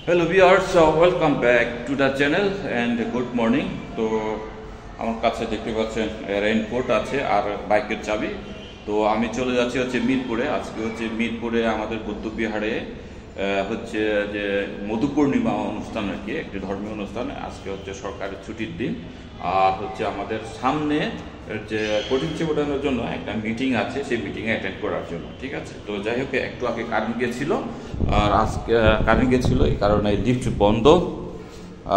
Hello viewers, welcome back to the channel and good morning. তো আমার কাছে দেখতে পাচ্ছেন রেইনকোট আছে আর বাইকের চাবি। তো আমি চলে যাচ্ছি হচ্ছে মিরপুরে। আজকে হচ্ছে মিরপুরে আমাদের বৌদ্ধবিহারে হচ্ছে যে মধু পূর্ণিমা অনুষ্ঠান আর কি, একটি ধর্মীয় অনুষ্ঠান। আজকে হচ্ছে সরকারি ছুটির দিন আর হচ্ছে আমাদের সামনে যে কঠিন ওঠানোর জন্য একটা মিটিং আছে, সেই মিটিংয়ে অ্যাটেন্ড করার জন্য। ঠিক আছে, তো যাই হোক একটু আগে কারেন্ট গেছিল আর আজকে কারেন্ট গেছিলো, এই কারণে লিফট বন্ধ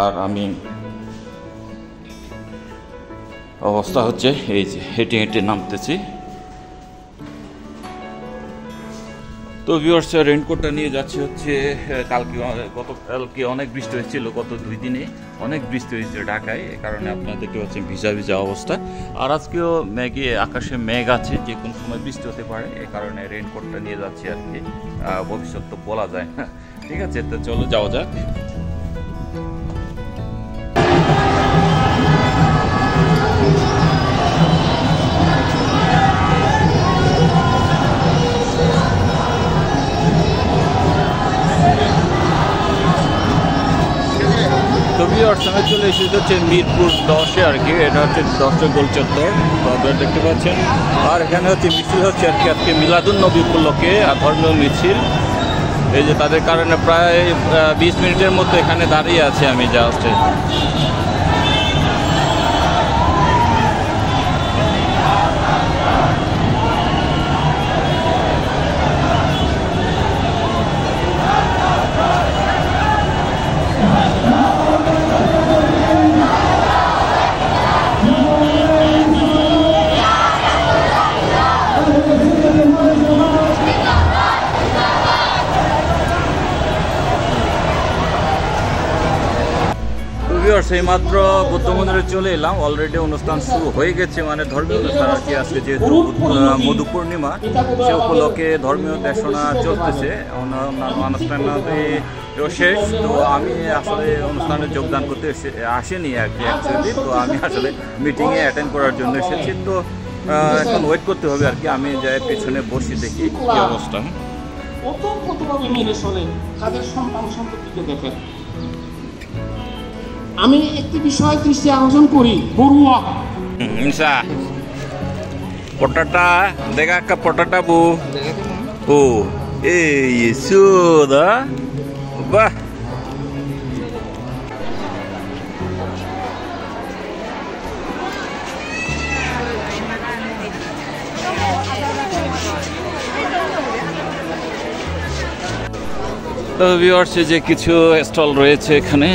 আর আমি অবস্থা হচ্ছে এই যে হেঁটে হেঁটে নামতেছি। তো ভিউয়ার্স, রেইনকোটটা নিয়ে যাচ্ছি হচ্ছে গতকালকে অনেক বৃষ্টি হয়েছিল, গত 2 দিনে অনেক বৃষ্টি হয়েছিল ঢাকায়, এই কারণে আপনারা দেখতে পাচ্ছেন ভিজা ভিজা অবস্থা। আর আজকেও আকাশে মেঘ আছে, যে কোনো সময় বৃষ্টি হতে পারে, এই কারণে রেইনকোটটা নিয়ে যাচ্ছি আর কি। ভবিষ্যৎ তো বলা যায় না। ঠিক আছে, তো চলো যাওয়া যাক। আমি চলে এসেছি হচ্ছে মিরপুর 10-এ আর কি। এটা হচ্ছে 10 গোল চত্বর, আপনারা দেখতে পাচ্ছেন। আর এখানে হচ্ছে মিছিল হচ্ছে আর কি, আজকে মিলাদুন্নবী উপলক্ষে ধর্মীয় মিছিল। এই যে তাদের কারণে প্রায় 20 মিনিটের মতো এখানে দাঁড়িয়ে আছে আমি জাস্ট। সেইমাত্র বৌদ্ধ মন্দিরে চলে এলাম, অলরেডি অনুষ্ঠান শুরু হয়ে গেছে, মানে ধর্মীয় অনুষ্ঠান আর কি। আজকে যেহেতু মধু পূর্ণিমা, সে উপলক্ষে ধর্মীয় দেশনা চলতেছে, অন্যান্য অনুষ্ঠান শেষ। তো আমি আসলে অনুষ্ঠানে যোগদান করতে আসিনি আর কি অ্যাকচুয়ালি। তো আমি আসলে মিটিংয়ে অ্যাটেন্ড করার জন্য এসেছি। তো এখন ওয়েট করতে হবে আর কি। আমি যাই পেছনে বসি, দেখি কি অবস্থা। আমি একটি বিষয় দৃষ্টি আকর্ষণ করি, বড়ুয়া পটাটা দেখা একটা পটাটা বু ও এই সুদা বাহ। তো ভিউয়ার্স, যে কিছু স্টল রয়েছে এখানে।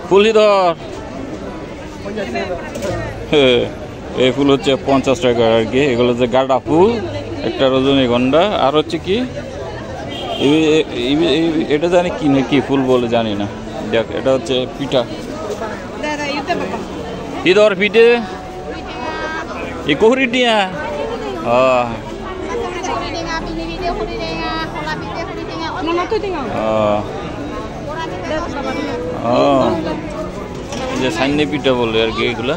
ফুল ধর, এই ফুল হচ্ছে 50 টাকা আর কি। এগুলো হচ্ছে গাঁদা ফুল, একটা রজনীগন্ধা। আর হচ্ছে কি এটা জানি কি না, কি ফুল বলে জানি না। দেখ, এটা হচ্ছে পিঠা, ইদর পিঠে ই কুহুরি টিয়া। যে সাইনে পিঠা বলে আর কি এগুলা।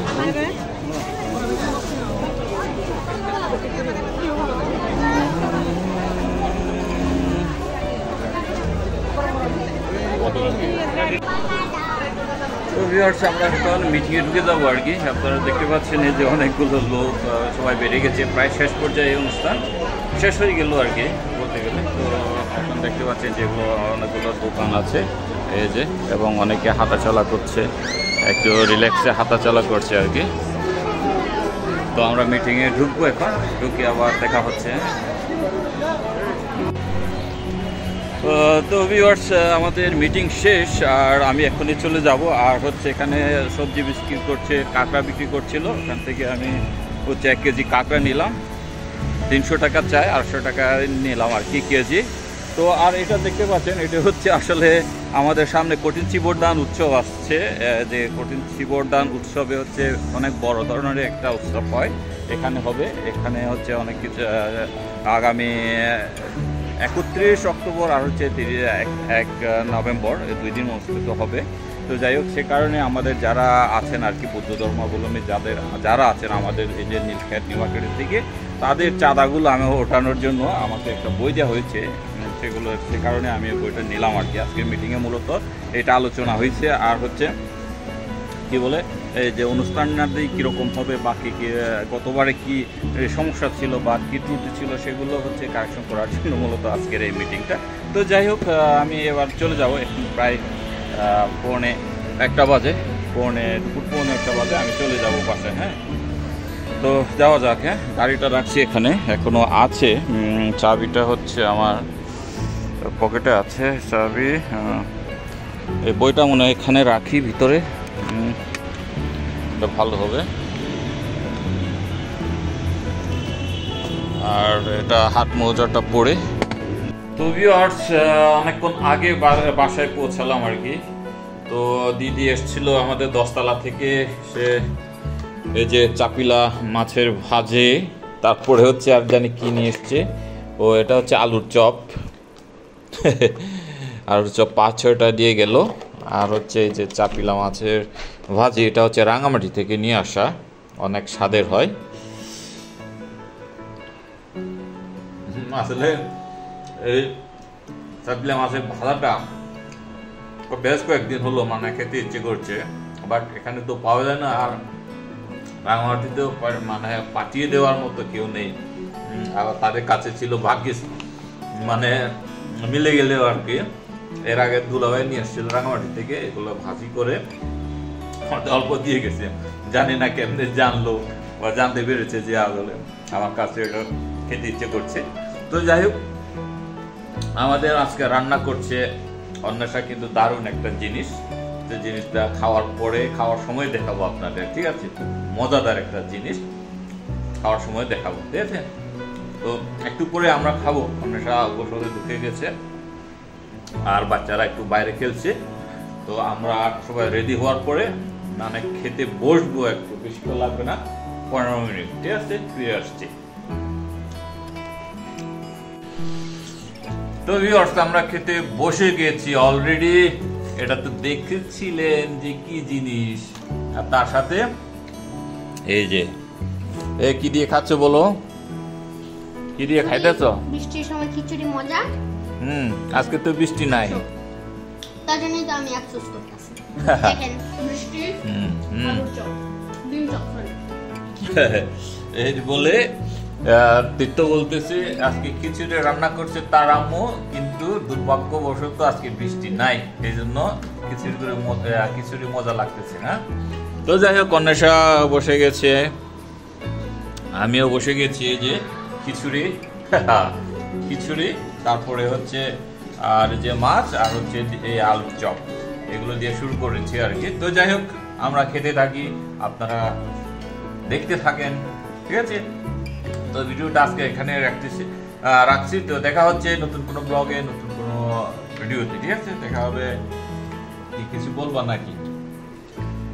আমরা এখন মিটিংয়ে ঢুকে যাবো আর কি। আপনারা দেখতে পাচ্ছেন এই যে অনেকগুলো লোক, সবাই বেড়ে গেছে, প্রায় শেষ পর্যায়ে এই অনুষ্ঠান শেষ হয়ে গেল আর কি বলতে গেলে। তো এখন দেখতে পাচ্ছেন যেগুলো অনেকগুলো দোকান আছে এই যে, এবং অনেকে হাঁটাচলা করছে, একটু রিল্যাক্সে হাঁটাচলা করছে আর কি। তো আমরা মিটিংয়ে ঢুকবো, এখন ঢুকে আবার দেখা হচ্ছে। তো ভিউয়ার্স, আমাদের মিটিং শেষ আর আমি এখনই চলে যাব। আর হচ্ছে এখানে সবজি বিক্রি করছে, কাঁকড়া বিক্রি করছিল, ওখান থেকে আমি হচ্ছে 1 কেজি কাঁকড়া নিলাম। 300 টাকা চাই, 800 টাকা নিলাম আর কি কেজি। তো আর এটা দেখতে পাচ্ছেন, এটা হচ্ছে আসলে আমাদের সামনে কঠিন চিবোরদান উৎসব আসছে। যে কঠিন চিবোরদান উৎসবে হচ্ছে অনেক বড় ধরনের একটা উৎসব হয় এখানে হবে। এখানে হচ্ছে অনেক কিছু আগামী 31 অক্টোবর আর হচ্ছে 1 নভেম্বর, 2 দিন অনুষ্ঠিত হবে। তো যাই হোক, সে কারণে আমাদের যারা আছেন আর কি বৌদ্ধ ধর্মাবলম্বী যারা আছেন আমাদের এই যে নীলক্ষেত নিউ মার্কেটের দিকে, তাদের চাঁদাগুলো আমি ওঠানোর জন্য আমাকে একটা বই দেওয়া হয়েছে, সেগুলো সে কারণে আমি বইটা নিলাম আর কি। আজকে মিটিংয়ে মূলত এটা আলোচনা হয়েছে। আর হচ্ছে কি বলে এই যে অনুষ্ঠানটি কীরকম হবে বা কী গতবারে কি সমস্যা ছিল বা কী ত্রুটি ছিল সেগুলো হচ্ছে কারেকশন করার জন্য মূলত আজকের এই মিটিংটা। তো যাই হোক, আমি এবার চলে যাব। এখন প্রায় পৌনে 1টা বাজে, দুপুর পৌনে 1টা বাজে আমি চলে যাব বাসায়। হ্যাঁ, তো যাওয়া যাক। হ্যাঁ, গাড়িটা রাখছি এখানে, এখনও আছে। চাবিটা হচ্ছে আমার পকেটে আছে চাবি। এই বইটা মনে হয় এখানে রাখি ভিতরে, এটা ভালো হবে। আর এটা হাত মোজাটা পরে। তো ভিউয়ার্স, অনেকক্ষণ আগে বাসায় পৌঁছালাম আর কি। তো দিদি এসছিল আমাদের 10 তলা থেকে, সে এই যে চাপিলা মাছের ভাজে, তারপরে হচ্ছে আর জানি কি নিয়ে এসছে। ও এটা হচ্ছে আলুর চপ, আলুর চপ 5-6টা দিয়ে গেল। আর হচ্ছে এই যে চাপিলা মাছের ভাজি, এটা হচ্ছে রাঙামাটি থেকে নিয়ে আসা, অনেক স্বাদের হয়। আসলে এই চাপিলা মাছের ভাজাটা বেশ কয়েকদিন হলো মানে খেতে ইচ্ছে করছে, বাট এখানে তো পাওয়া যায় না। আর রাঙামাটিতেও মানে পাঠিয়ে দেওয়ার মতো কেউ নেই। আবার তাদের কাছে ছিল ভাগ্যিস মানে মিলে গেলেও আর কি। এর আগে দুলাভাই নিয়ে এসেছিল রাঙামাটি থেকে, এগুলো ভাজি করে অল্প দিয়ে গেছে। জানি না কেমনে জানলো বা জানতে পেরেছে যে আসলে আমার কাছে এটা খেতে ইচ্ছে করছে। তো যাই হোক, আমাদের আজকে রান্না করছে অন্বেষা, কিন্তু দারুণ একটা জিনিস। যে জিনিসটা খাওয়ার সময় দেখাবো আপনাদের, ঠিক আছে? মজাদার একটা জিনিস, খাওয়ার সময় দেখাবো, ঠিক আছে? তো একটু পরে আমরা খাবো। অন্বেষা গোসলে ঢুকে গেছে আর বাচ্চারা একটু বাইরে খেলছে। তো আমরা সবাই রেডি হওয়ার পরে মানে খেতে বসবো। একটু বেশি তো লাগবে না, 15 মিনিট, ঠিক আছে? ফিরে আসছি। তো ভিউয়ার্স, আমরা খেতে বসে গেছি অলরেডি। এটা তো দেখেছিলেন যে কি জিনিস। আর তার সাথে এই যে কি দিয়ে খাচ্ছ বলো? কি দিয়ে খাইতেছ? বৃষ্টির সময় খিচুড়ি মজা। আজকে তো বৃষ্টি নাই, তার জন্যই তো আমি আফসোস করতেছি। দেখেন বৃষ্টি, আলুর চপ, ডিম চপ। এই বলে তীর্থ বলতেছে আজকে খিচুড়ি রান্না করছে তার আম্মু, কিন্তু দুর্ভাগ্যবশত আজকে বৃষ্টি নাই, এই জন্য খিচুড়ি মজা লাগতেছে না। তো যাই হোক, অন্বেষা বসে গেছে, আমিও বসে গেছি। এই যে খিচুড়ি, তারপরে হচ্ছে আর যে মাছ, আর হচ্ছে এই আলুর চপ, এগুলো দিয়ে শুরু করেছি আর কি। তো যাই হোক, আমরা খেতে থাকি, আপনারা দেখতে থাকেন, ঠিক আছে? তো ভিডিওটা আজকে এখানে রাখছি। তো দেখা হচ্ছে নতুন কোনো ব্লগে, নতুন কোনো ভিডিওতে, ঠিক আছে? দেখা হবে। কিছু বলবা নাকি?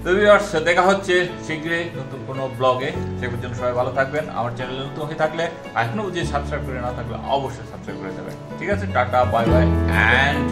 তো ভিউয়ার্স, দেখা হচ্ছে শীঘ্রই নতুন কোনো ব্লগে। সে পর্যন্ত সবাই ভালো থাকবেন। আমার চ্যানেলে নতুন হয়ে থাকলে, এখনো যদি সাবস্ক্রাইব করে না থাকলে অবশ্যই সাবস্ক্রাইব করে দেবেন, ঠিক আছে? Tata, bye bye and